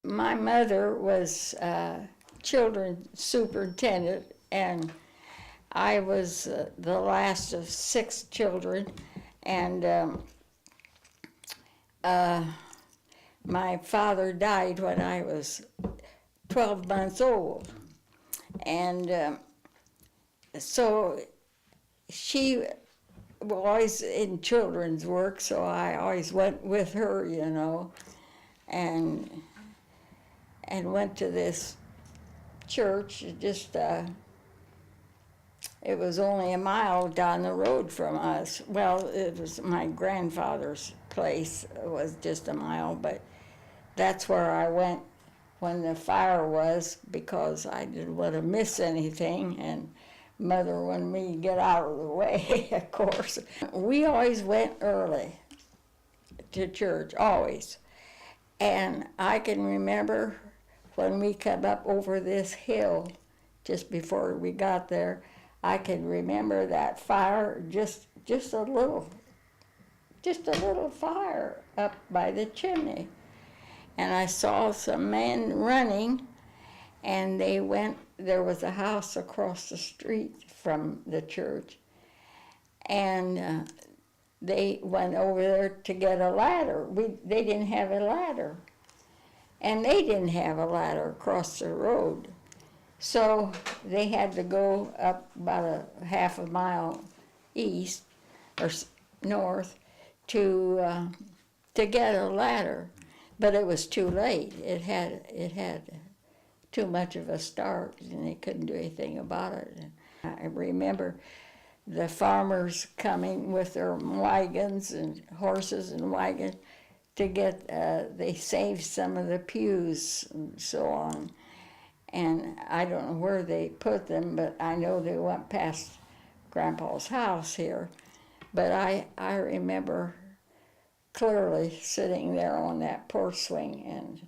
My mother was children's superintendent, and I was the last of 6 children, and my father died when I was 12 months old. And so she was always in children's work, so I always went with her, and went to this church. It was only a mile down the road from us. Well, it was my grandfather's place. It was just a mile, but that's where I went when the fire was, because I didn't want to miss anything, and Mother wanted me to get out of the way, of course. We always went early to church, always. And I can remember when we come up over this hill, just before we got there, I can remember that fire, just a little fire up by the chimney. And I saw some men running, and there was a house across the street from the church, and they went over there to get a ladder. They didn't have a ladder, and they didn't have a ladder across the road. So they had to go up about a half a mile east or north to get a ladder, but it was too late. It had too much of a start, and they couldn't do anything about it. And I remember the farmers coming with their wagons and horses and wagons to get. They saved some of the pews and so on. And I don't know where they put them, but I know they went past Grandpa's house here. But I remember clearly sitting there on that porch swing and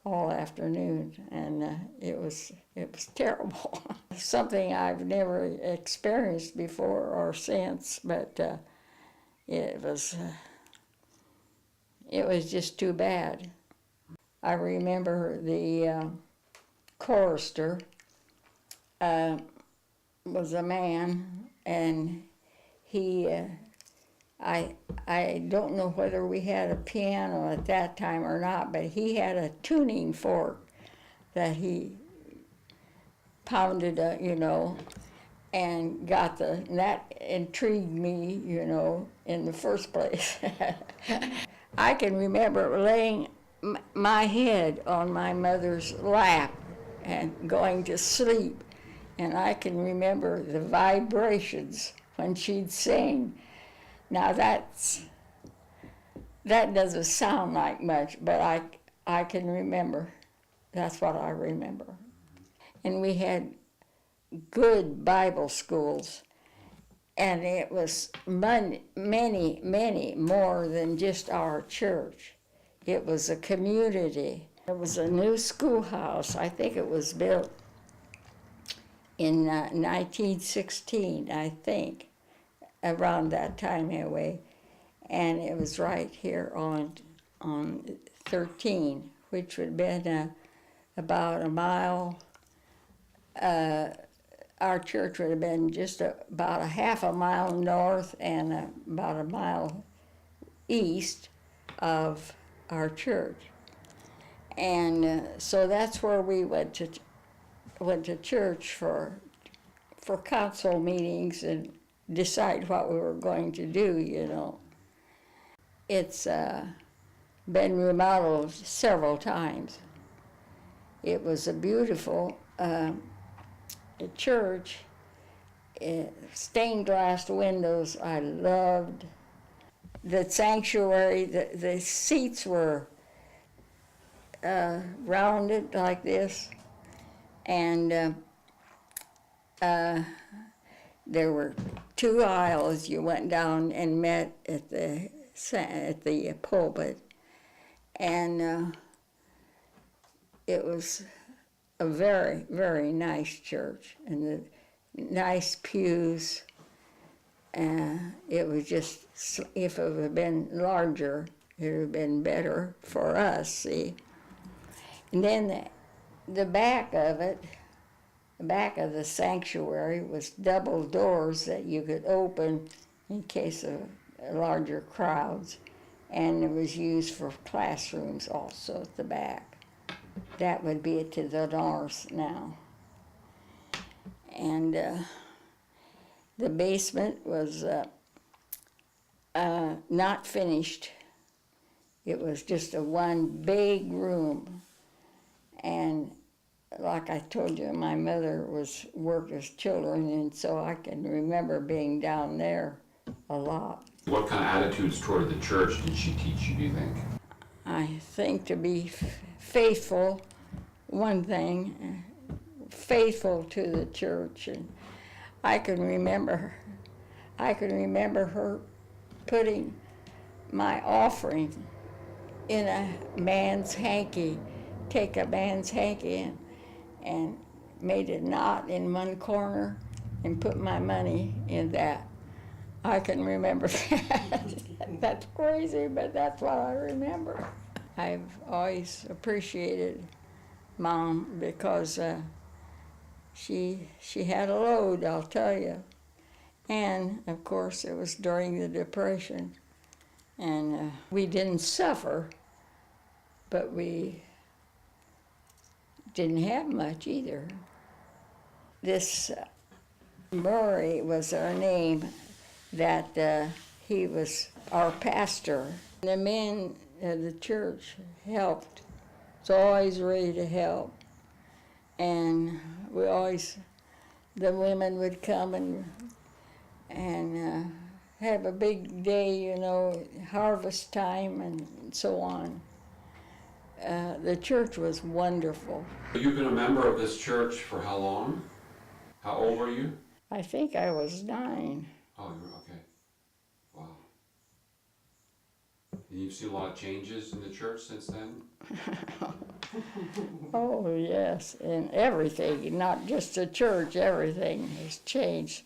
all afternoon, and it was terrible. Something I've never experienced before or since, but it was just too bad. I remember the chorister was a man, and he, I don't know whether we had a piano at that time or not, but he had a tuning fork that he pounded, and that intrigued me, in the first place. I can remember laying my head on my mother's lap and going to sleep, and I can remember the vibrations when she'd sing. Now that doesn't sound like much, but I can remember. That's what I remember. And we had good Bible schools, and it was many, many more than just our church. It was a community. It was a new schoolhouse. I think it was built in 1916, I think, around that time anyway. And it was right here on 13, which would have been about a mile. Our church would have been just about a half a mile north and about a mile east of our church. And so that's where we went to church for council meetings and decide what we were going to do, It's been remodeled several times. It was a beautiful church, stained glass windows. I loved the sanctuary. The seats were rounded like this, and there were 2 aisles. You went down and met at the pulpit, and it was a very, very nice church, and the nice pews. It was just, if it had been larger, it would have been better for us, see. And then the back of it, the back of the sanctuary was double doors that you could open in case of larger crowds, and it was used for classrooms also at the back. That would be to the north now. And the basement was not finished. It was just a one big room. And like I told you, my mother worked with children, and so I can remember being down there a lot. What kind of attitudes toward the church did she teach you, do you think? I think to be faithful, one thing, faithful to the church. And I can remember her putting my offering in a man's hanky, take a man's hanky and made a knot in one corner and put my money in that. I can remember that. That's crazy, but that's what I remember. I've always appreciated Mom because she had a load, I'll tell you. And of course it was during the Depression, and we didn't suffer, but we didn't have much either. This Murray was our name, that he was our pastor. The men of the church helped. Was always ready to help. And the women would come and have a big day, harvest time and so on. The church was wonderful. You've been a member of this church for how long? How old were you? I think I was 9. Oh, you were, okay. Wow. And you've seen a lot of changes in the church since then? Oh, yes, and everything, not just the church, everything has changed.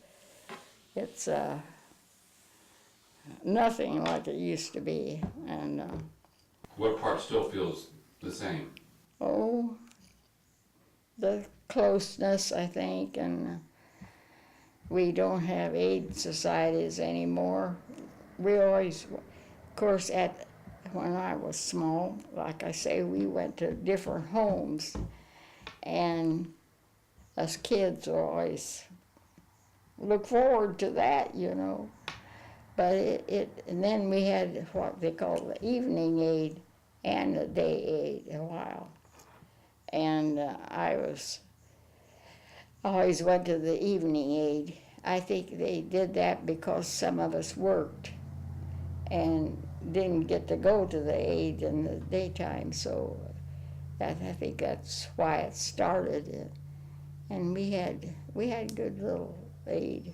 It's nothing like it used to be. And What part still feels the same? oh, the closeness, I think, and we don't have aid societies anymore. We always, of course, when I was small, like I say, we went to different homes, and us kids always look forward to that, But and then we had what they call the evening aid and the day aid a while. And I always went to the evening aid. I think they did that because some of us worked and didn't get to go to the aid in the daytime, so I think that's why it started. And we had good little aid.